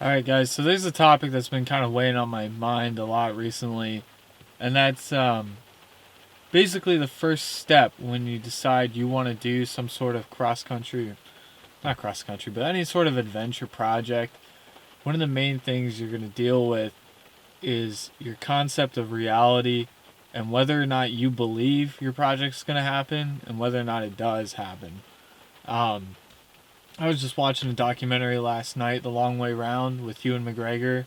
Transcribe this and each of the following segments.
All right, guys. So there's a topic that's been kind of weighing on my mind a lot recently, and that's basically the first step when you decide you want to do some sort of cross country, not cross country, but any sort of adventure project. One of the main things you're going to deal with is your concept of reality and whether or not you believe your project's going to happen and whether or not it does happen. Um, I was just watching a documentary last night, The Long Way Round, with Ewan McGregor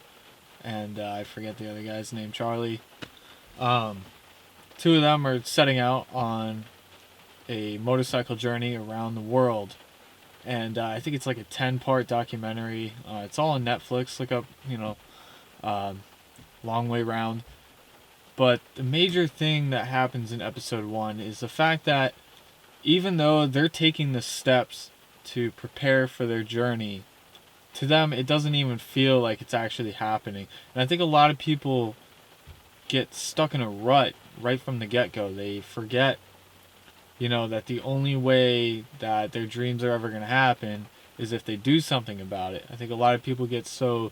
and I forget the other guy's name, Charlie. Um, Two of them are setting out on a motorcycle journey around the world, and I think it's like a 10-part documentary. It's all on Netflix. Look up, uh, Long Way Round. But the major thing that happens in episode one is the fact that even though they're taking the steps to prepare for their journey, to them it doesn't even feel like it's actually happening. And I think a lot of people get stuck in a rut right from the get go. They forget, that the only way that their dreams are ever going to happen is if they do something about it. I think a lot of people get so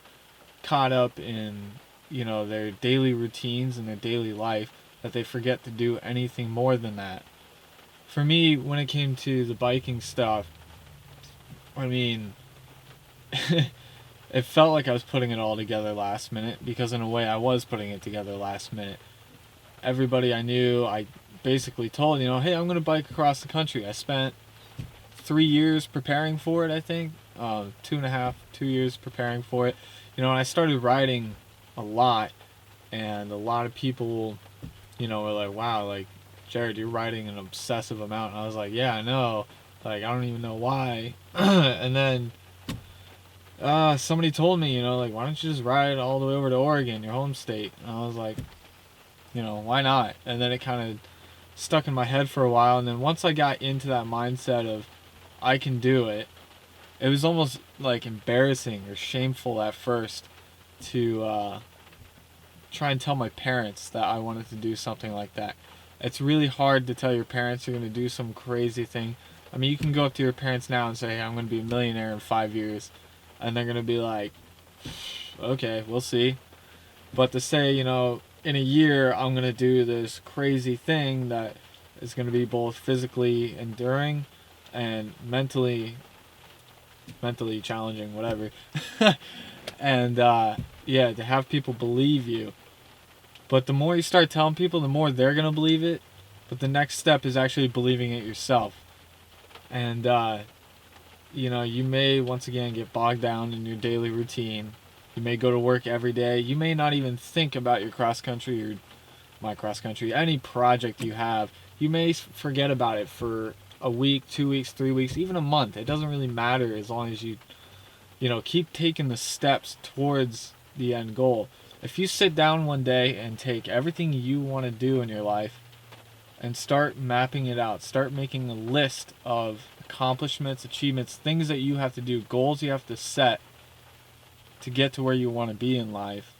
caught up in, their daily routines and their daily life that they forget to do anything more than that. For me, when it came to the biking stuff, I mean, it felt like I was putting it all together last minute because, in a way, I was putting it together last minute. Everybody I knew, I basically told, hey, I'm going to bike across the country. I spent 3 years preparing for it, I think. 2.5, 2 years preparing for it. And I started riding a lot, and a lot of people, were like, wow, like, Jared, you're riding an obsessive amount. And I was like, yeah, I know. Like, I don't even know why. And then somebody told me, like, why don't you just ride all the way over to Oregon, your home state? And I was like, why not? And then it kind of stuck in my head for a while. And then once I got into that mindset of I can do it, it was almost like embarrassing or shameful at first to try and tell my parents that I wanted to do something like that. It's really hard to tell your parents you're going to do some crazy thing. I mean, you can go up to your parents now and say, hey, I'm going to be a millionaire in 5 years. And they're going to be like, okay, we'll see. But to say, in a year, I'm going to do this crazy thing that is going to be both physically enduring and mentally challenging, whatever. And yeah, to have people believe you. But the more you start telling people, the more they're gonna believe it. But the next step is actually believing it yourself. And you may once again get bogged down in your daily routine. You may go to work every day. You may not even think about your cross country or my cross country, any project you have. You may forget about it for a week, 2 weeks, 3 weeks, even a month. It doesn't really matter as long as you keep taking the steps towards the end goal. If you sit down one day and take everything you want to do in your life and start mapping it out, start making a list of accomplishments, achievements, things that you have to do, goals you have to set to get to where you want to be in life,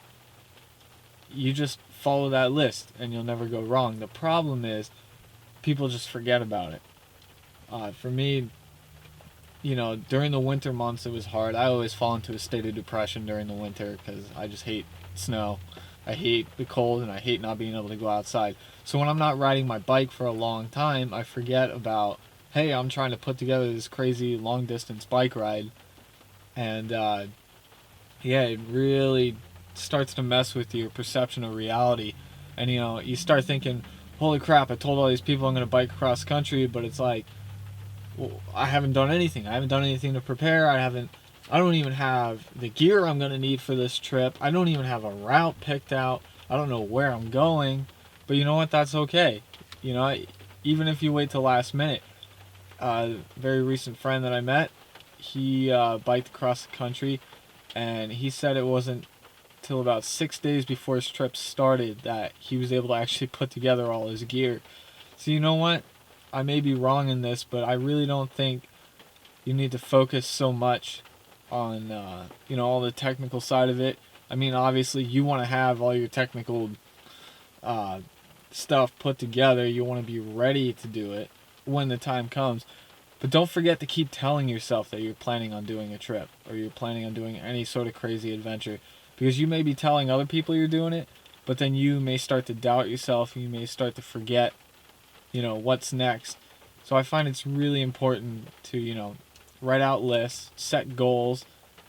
you just follow that list and you'll never go wrong. The problem is people just forget about it. For me, during the winter months it was hard. I always fall into a state of depression during the winter because I just hate snow. I hate the cold and I hate not being able to go outside. So when I'm not riding my bike for a long time, I forget about, hey, I'm trying to put together this crazy long distance bike ride. And yeah, it really starts to mess with your perception of reality. And you start thinking, holy crap, I told all these people I'm going to bike across country, but it's like, well, I haven't done anything. I haven't done anything to prepare. I don't even have the gear I'm going to need for this trip. I don't even have a route picked out. I don't know where I'm going. But you know what? That's okay. You know, even if you wait till last minute. A very recent friend that I met, he biked across the country, and he said it wasn't till about 6 days before his trip started that he was able to actually put together all his gear. So you know what? I may be wrong in this, but I really don't think you need to focus so much on all the technical side of it. I mean, obviously, you want to have all your technical stuff put together. You want to be ready to do it when the time comes. But don't forget to keep telling yourself that you're planning on doing a trip or you're planning on doing any sort of crazy adventure, because you may be telling other people you're doing it, but then you may start to doubt yourself. You may start to forget, what's next. So I find it's really important to, write out lists, set goals,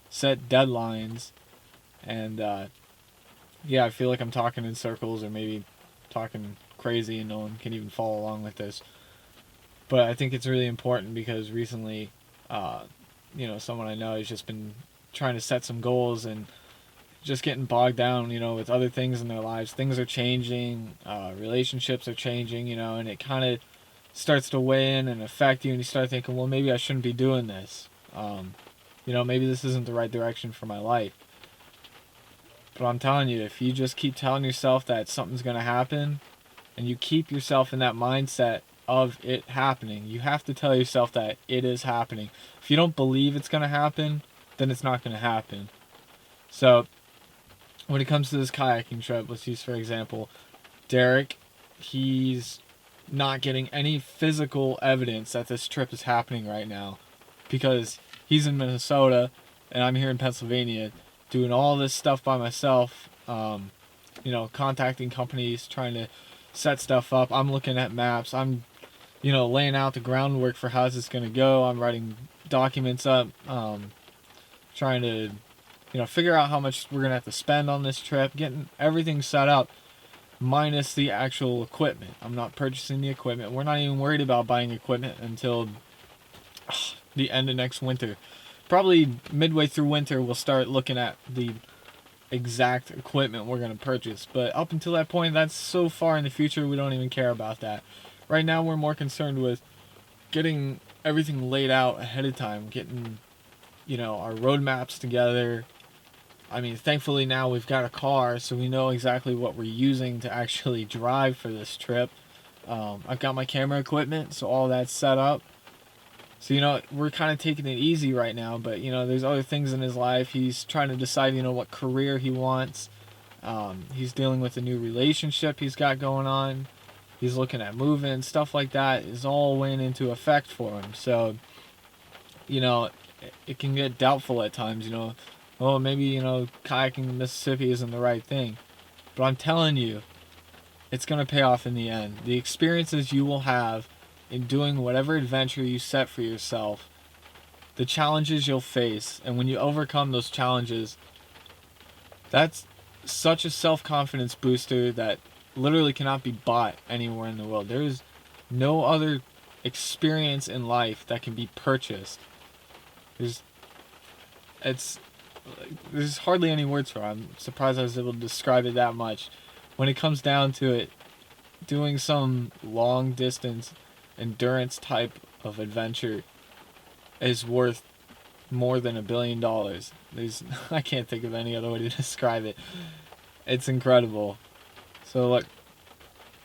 set deadlines, and yeah, I feel like I'm talking in circles or maybe talking crazy and no one can even follow along with this. But I think it's really important because recently, someone I know has just been trying to set some goals and just getting bogged down, with other things in their lives. Things are changing, relationships are changing, and it kind of starts to weigh in and affect you, and you start thinking, well, maybe I shouldn't be doing this. Maybe this isn't the right direction for my life. But I'm telling you, if you just keep telling yourself that something's going to happen, and you keep yourself in that mindset of it happening, you have to tell yourself that it is happening. If you don't believe it's going to happen, then it's not going to happen. So, when it comes to this kayaking trip, let's use for example, Derek, he's not getting any physical evidence that this trip is happening right now because he's in Minnesota and I'm here in Pennsylvania doing all this stuff by myself, contacting companies, trying to set stuff up. I'm looking at maps. I'm, laying out the groundwork for how this is going to go. I'm writing documents up, trying to, figure out how much we're going to have to spend on this trip, getting everything set up, minus the actual equipment. I'm not purchasing the equipment. We're not even worried about buying equipment until the end of next winter. Probably midway through winter, we'll start looking at the exact equipment we're going to purchase. But up until that point, that's so far in the future, we don't even care about that. Right now, we're more concerned with getting everything laid out ahead of time, getting, our roadmaps together. I mean, thankfully now we've got a car, so we know exactly what we're using to actually drive for this trip. I've got my camera equipment, so all that's set up. So, we're kind of taking it easy right now, but, there's other things in his life. He's trying to decide, what career he wants. He's dealing with a new relationship he's got going on. He's looking at moving. Stuff like that is all weighing into effect for him. So, it can get doubtful at times, oh, maybe, kayaking in Mississippi isn't the right thing. But I'm telling you, it's going to pay off in the end. The experiences you will have in doing whatever adventure you set for yourself, the challenges you'll face, and when you overcome those challenges, that's such a self-confidence booster that literally cannot be bought anywhere in the world. There is no other experience in life that can be purchased. There's hardly any words for it. I'm surprised I was able to describe it that much. When it comes down to it, doing some long distance endurance type of adventure is worth more than $1 billion. I can't think of any other way to describe it. It's incredible. So look,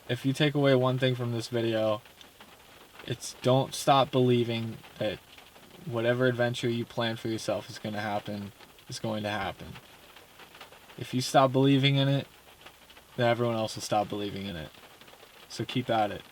if you take away one thing from this video, it's don't stop believing that whatever adventure you plan for yourself is going to happen. If you stop believing in it, then everyone else will stop believing in it. So keep at it.